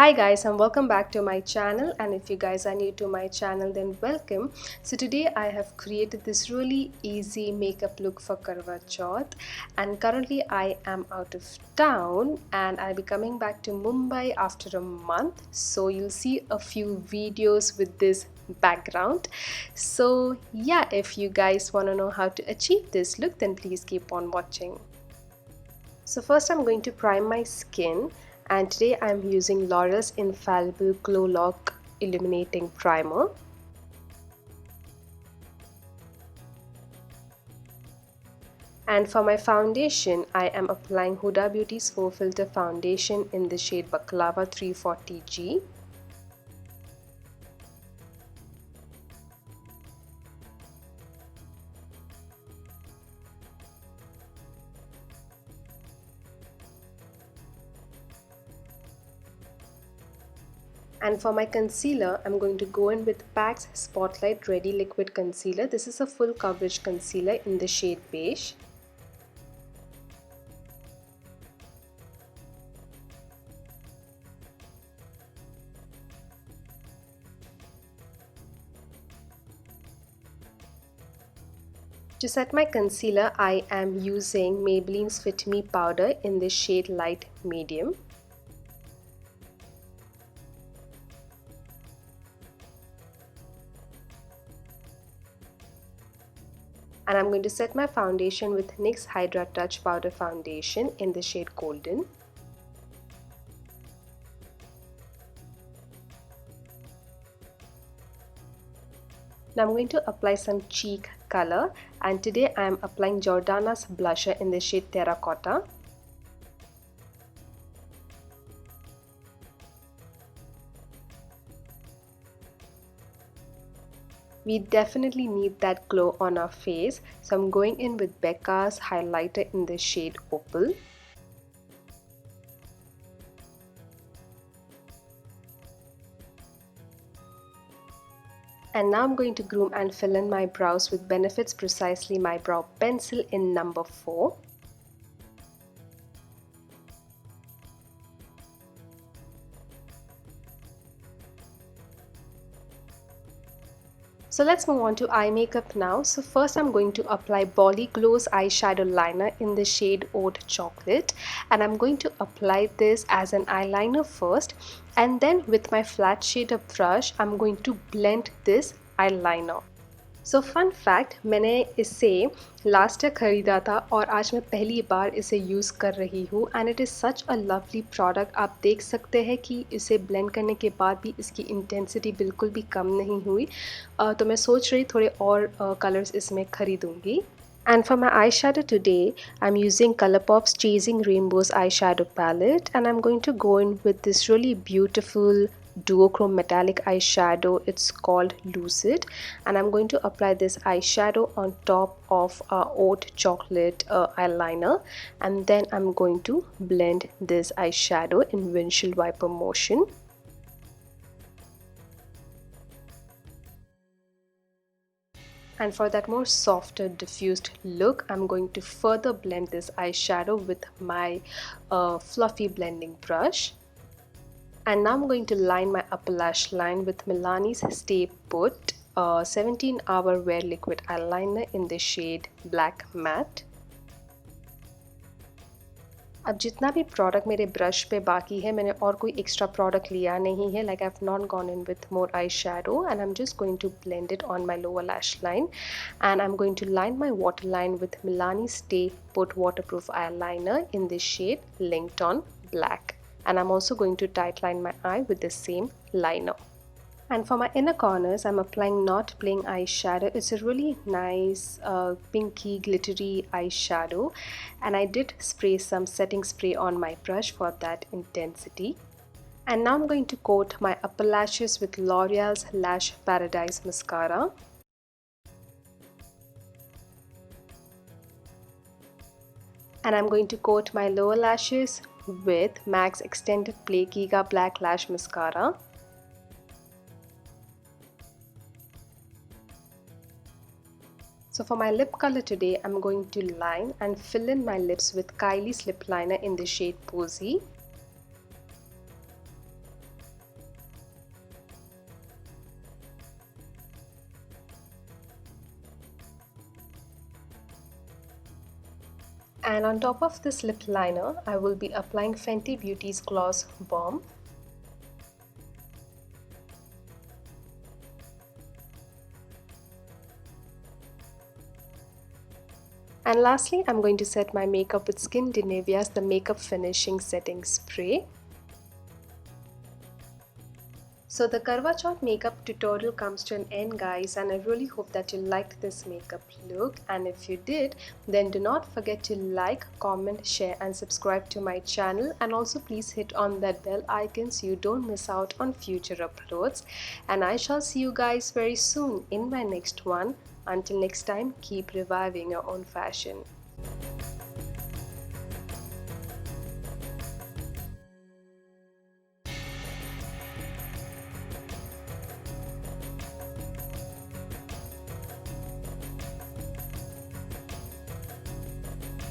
Hi guys, and welcome back to my channel, and if you guys are new to my channel then welcome. So today I have created this really easy makeup look for Karwachauth, and currently I am out of town and I'll be coming back to Mumbai after a month, so you'll see a few videos with this background. So yeah, if you guys want to know how to achieve this look then please keep on watching. So first I'm going to prime my skin, and today I'm using L'Oreal's Infallible Glow Lock Illuminating Primer. And for my foundation, I am applying Huda Beauty's 4 Filter Foundation in the shade Baklava 340G. And for my concealer, I'm going to go in with PAC's Spotlight Ready Liquid Concealer. This is a full coverage concealer in the shade Beige. To set my concealer, I am using Maybelline's Fit Me powder in the shade Light Medium. And I'm going to set my foundation with NYX Hydra Touch Powder Foundation in the shade Golden. Now I'm going to apply some cheek color, and today I am applying Jordana's blusher in the shade Terracotta. We definitely need that glow on our face, so I'm going in with Becca's highlighter in the shade Opal. And now I'm going to groom and fill in my brows with Benefit's Precisely My Brow Pencil in number 4. So let's move on to eye makeup now. So first I'm going to apply BOLLYGLOW's eyeshadow liner in the shade Haute Chocolate, and I'm going to apply this as an eyeliner first, and then with my flat shader brush I'm going to blend this eyeliner. So fun fact, मैंने इसे last year ख़रीदा था और आज मैं पहली बार इसे use कर रही हूँ, and it is such a lovely product. आप देख सकते हैं कि इसे ब्लेंड करने के बाद भी इसकी इंटेंसिटी बिल्कुल भी कम नहीं हुई. तो मैं सोच रही थोड़े और कलर्स इसमें ख़रीदूँगी. And for my eyeshadow today, I'm using ColourPop's Chasing Rainbows eyeshadow palette, and I'm going to go in with this really beautiful duochrome metallic eyeshadow. It's called Lucid, and I'm going to apply this eyeshadow on top of Haute Chocolate eyeliner, and then I'm going to blend this eyeshadow in windshield wiper motion. And for that more softer diffused look, I'm going to further blend this eyeshadow with my fluffy blending brush. And now I'm going to line my upper lash line with MILANI's Stay Put 17-hour wear liquid eyeliner in the shade Black Matte. अब जितना भी product मेरे brush पे बाकी है, मैंने और कोई एक्स्ट्रा प्रोडक्ट लिया नहीं है. Like I have not gone in with more eye shadow, and I am just going to blend it on my lower lash line, and I am going to line my water line with Milani stay put waterproof eyeliner in this shade linked on black, and I'm also going to tightline my eye with the same liner. And for my inner corners, I'm applying Not Playing eyeshadow. It's a really nice pinky glittery eyeshadow, and I did spray some setting spray on my brush for that intensity. And now I'm going to coat my upper lashes with L'Oreal's Lash Paradise mascara. And I'm going to coat my lower lashes with MAC's Extended Play GIGABLACK Lash Mascara. So for my lip color today, I'm going to line and fill in my lips with Kylie's lip liner in the shade Posy. And on top of this lip liner, I will be applying Fenty Beauty's Gloss Bomb. And lastly, I'm going to set my makeup with Skindinavia's the Makeup Finishing Setting Spray. So the Karwachauth makeup tutorial comes to an end, guys, and I really hope that you liked this makeup look, and if you did, then do not forget to like, comment, share and subscribe to my channel, and also please hit on that bell icon so you don't miss out on future uploads. And I shall see you guys very soon in my next one. Until next time, keep reviving your own fashion.